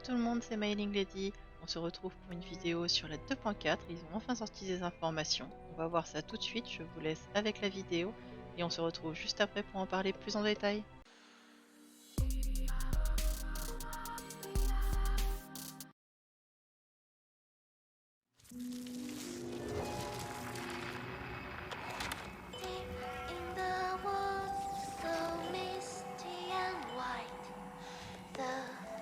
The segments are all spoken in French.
Coucou tout le monde, c'est Mailing Lady. On se retrouve pour une vidéo sur la 2.4. Ils ont enfin sorti des informations. On va voir ça tout de suite. Je vous laisse avec la vidéo et on se retrouve juste après pour en parler plus en détail. In the woods so misty and white, the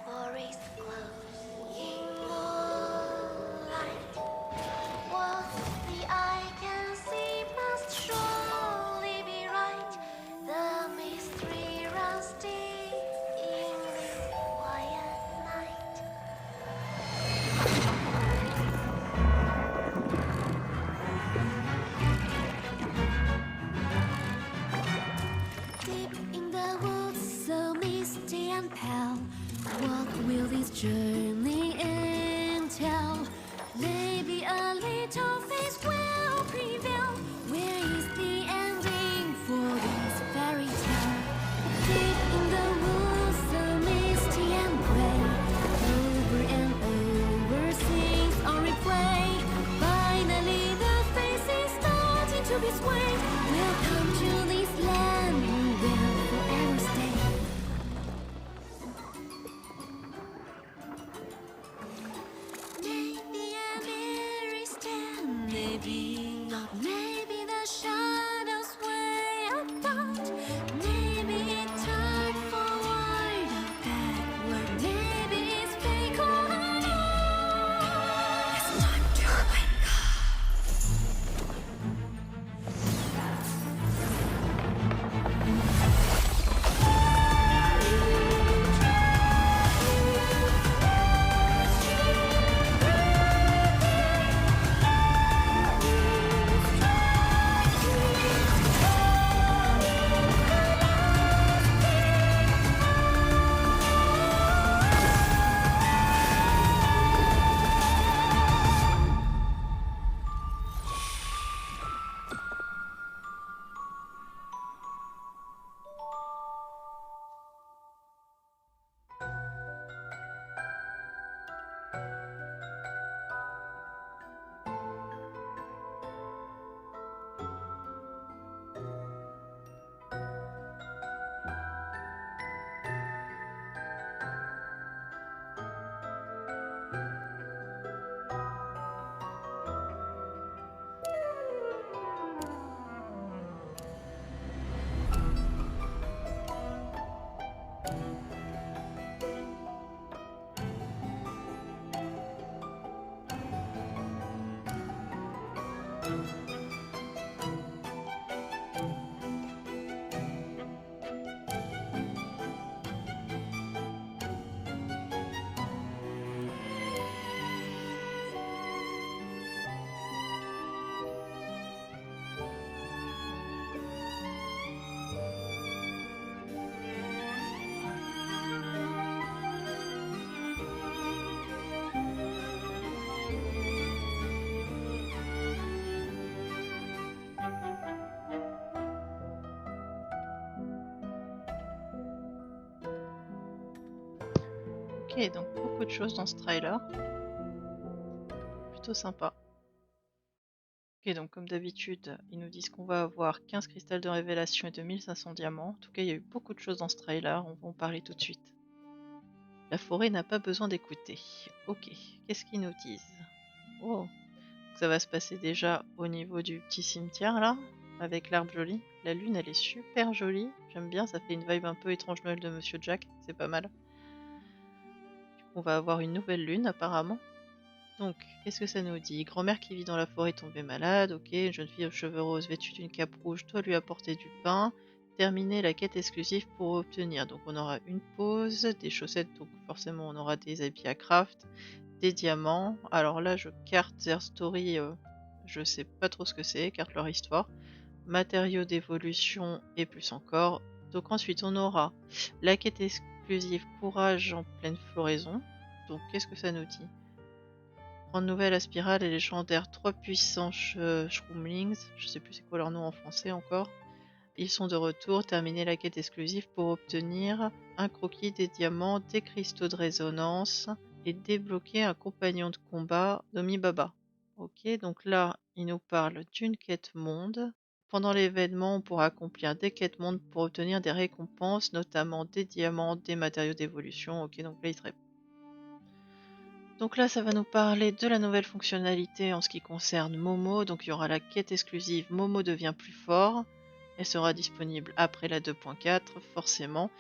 forest glows in moonlight. What the eye can see must surely be right. The mystery runs deep in this quiet night. Deep in the woods, so misty and pale, what will this journey entail? Maybe a little face will prevail. Where is the ending for this fairy tale? Deep in the woods, so misty and gray, over and over sings on replay. Finally, the face is starting to be swayed. Welcome to this land, you will forever stay. Maybe a mirror stand, maybe not. Maybe the shadows way about. Maybe it turned forward or backward. Maybe it's fake all along. It's time to wake up. Ok, donc beaucoup de choses dans ce trailer. Plutôt sympa. Ok, donc comme d'habitude, ils nous disent qu'on va avoir 15 cristal de révélation et 2500 diamants. En tout cas, il y a eu beaucoup de choses dans ce trailer, on va en parler tout de suite. La forêt n'a pas besoin d'écouter. Ok, qu'est-ce qu'ils nous disent? Oh, ça va se passer déjà au niveau du petit cimetière là, avec l'arbre joli. La lune, elle est super jolie. J'aime bien, ça fait une vibe un peu étrange Noël de Monsieur Jack, c'est pas mal. On va avoir une nouvelle lune apparemment. Donc, qu'est-ce que ça nous dit? Grand-mère qui vit dans la forêt tombée malade, ok. Une jeune fille aux cheveux roses vêtue d'une cape rouge doit lui apporter du pain. Terminer la quête exclusive pour obtenir. Donc on aura une pause, des chaussettes, donc forcément on aura des habits à craft, des diamants. Alors là, je carte their story, je sais pas trop ce que c'est, carte leur histoire. Matériaux d'évolution et plus encore. Donc ensuite on aura la quête exclusive courage en pleine floraison. Donc qu'est-ce que ça nous dit? Grande nouvelle, la spirale et légendaire 3 puissants Shroomlings, je sais plus c'est quoi leur nom en français encore. Ils sont de retour, terminer la quête exclusive pour obtenir un croquis, des diamants, des cristaux de résonance, et débloquer un compagnon de combat d'Omi Baba. Ok, donc là, il nous parle d'une quête monde. Pendant l'événement, on pourra accomplir des quêtes monde pour obtenir des récompenses, notamment des diamants, des matériaux d'évolution. Ok, donc là, il serait... Donc là, ça va nous parler de la nouvelle fonctionnalité en ce qui concerne Momo. Donc il y aura la quête exclusive Momo devient plus fort. Elle sera disponible après la 2.4, forcément.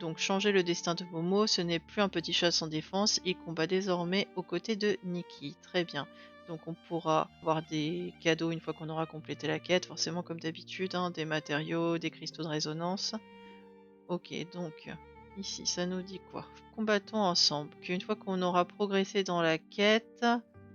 Donc changer le destin de Momo, ce n'est plus un petit chat sans défense, il combat désormais aux côtés de Nikki. Très bien. Donc on pourra avoir des cadeaux une fois qu'on aura complété la quête, forcément comme d'habitude, hein, des matériaux, des cristaux de résonance. Ok, donc ici ça nous dit quoi? Combattons ensemble. Qu'une fois qu'on aura progressé dans la quête,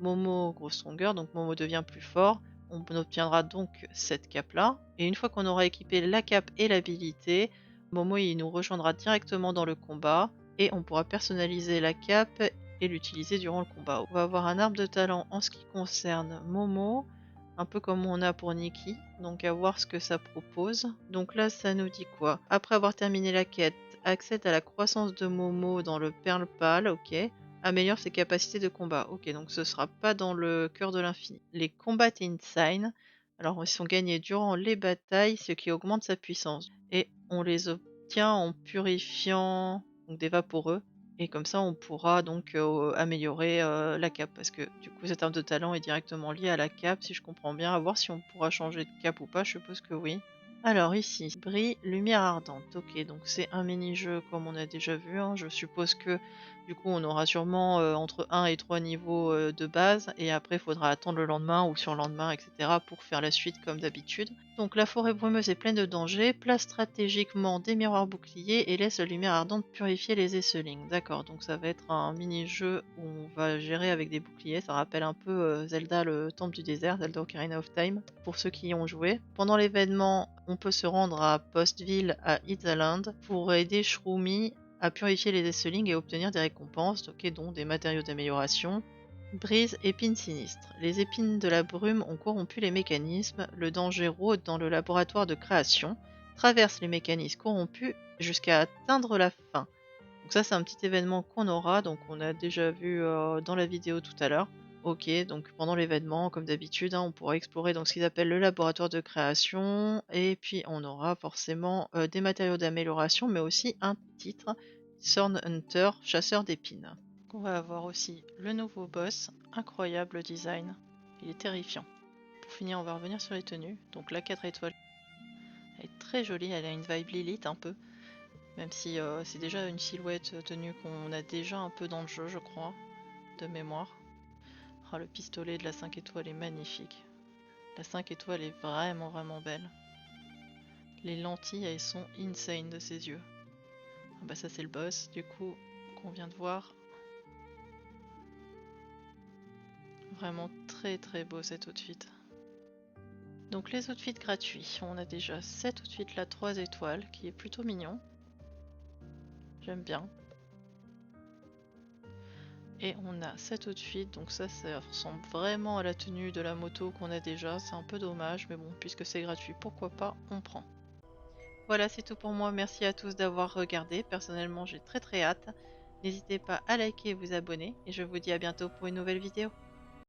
Momo grow stronger, donc Momo devient plus fort. On obtiendra donc cette cape là. Et une fois qu'on aura équipé la cape et l'habilité, Momo il nous rejoindra directement dans le combat et on pourra personnaliser la cape et l'utiliser durant le combat. On va avoir un arbre de talent en ce qui concerne Momo, un peu comme on a pour Nikki, donc à voir ce que ça propose. Donc là, ça nous dit quoi? Après avoir terminé la quête, accède à la croissance de Momo dans le Perle Pâle, ok. Améliore ses capacités de combat, ok, donc ce sera pas dans le cœur de l'infini. Les Combat Insignes, alors ils sont gagnés durant les batailles, ce qui augmente sa puissance. Et on les obtient en purifiant donc des vaporeux. Et comme ça, on pourra donc améliorer la cape. Parce que du coup, cette arme de talent est directement liée à la cape, si je comprends bien. À voir si on pourra changer de cape ou pas, je suppose que oui. Alors ici, bris, lumière ardente. Ok, donc c'est un mini-jeu comme on a déjà vu, hein. Je suppose que du coup on aura sûrement entre 1 et 3 niveaux de base et après il faudra attendre le lendemain ou sur le lendemain, etc. pour faire la suite comme d'habitude. Donc la forêt brumeuse est pleine de dangers, place stratégiquement des miroirs boucliers et laisse la lumière ardente purifier les esselings. D'accord, donc ça va être un mini-jeu où on va gérer avec des boucliers, ça rappelle un peu Zelda le temple du désert, Zelda Ocarina of Time, pour ceux qui y ont joué. Pendant l'événement, on peut se rendre à Postville à Itzaland pour aider Shroomy à purifier les esselings et obtenir des récompenses, dont des matériaux d'amélioration. Brise, épines sinistres. Les épines de la brume ont corrompu les mécanismes, le danger rôde dans le laboratoire de création, traverse les mécanismes corrompus jusqu'à atteindre la fin. Donc ça c'est un petit événement qu'on aura, donc on a déjà vu dans la vidéo tout à l'heure. Ok, donc pendant l'événement, comme d'habitude, hein, on pourra explorer donc, ce qu'ils appellent le laboratoire de création, et puis on aura forcément des matériaux d'amélioration, mais aussi un titre, Thorn Hunter, chasseur d'épines. On va avoir aussi le nouveau boss, incroyable design, il est terrifiant. Pour finir, on va revenir sur les tenues, donc la 4 étoiles, elle est très jolie, elle a une vibe Lilith un peu, même si c'est déjà une silhouette tenue qu'on a déjà un peu dans le jeu, je crois, de mémoire. Oh, le pistolet de la 5 étoiles est magnifique. La 5 étoiles est vraiment vraiment belle. Les lentilles, elles sont insane de ses yeux. Ah bah ça c'est le boss, du coup, qu'on vient de voir. Vraiment très très beau cet outfit. Donc les outfits gratuits, on a déjà cet outfit là 3 étoiles qui est plutôt mignon. J'aime bien. Et on a cet outfit, donc ça ressemble vraiment à la tenue de la moto qu'on a déjà, c'est un peu dommage, mais bon, puisque c'est gratuit, pourquoi pas, on prend. Voilà, c'est tout pour moi, merci à tous d'avoir regardé, personnellement j'ai très très hâte. N'hésitez pas à liker et vous abonner, et je vous dis à bientôt pour une nouvelle vidéo.